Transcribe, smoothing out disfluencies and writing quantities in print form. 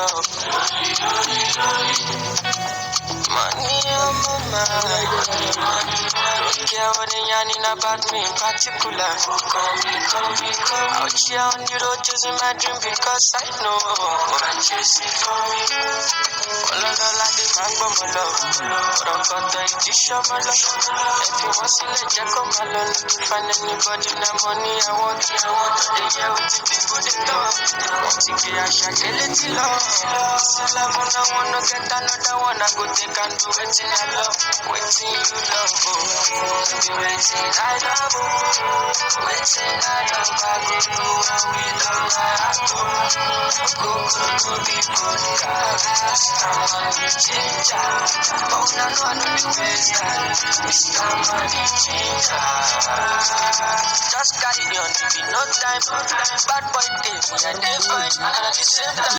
love. Money on my mind. Don't care what they yarning about me in particular. Out here on the road chasing my dream because I know I'm chasing for me. All of the like mango my love. But I'm got the edition my love. If you want to let you come alone, find anybody the money I want. They hear with the people they love. Want to get a shakelity love. Still I wanna get another one. I go take and do it in I love. Waiting you love. Be waiting I love. Waiting I love. I go do what we love. I go be good guys. I'm money changer. Oh, no, no, no, the best guy. Mr. Money changer. Just carry on, no time. Bad boy day, yeah, they fine. And at the same time.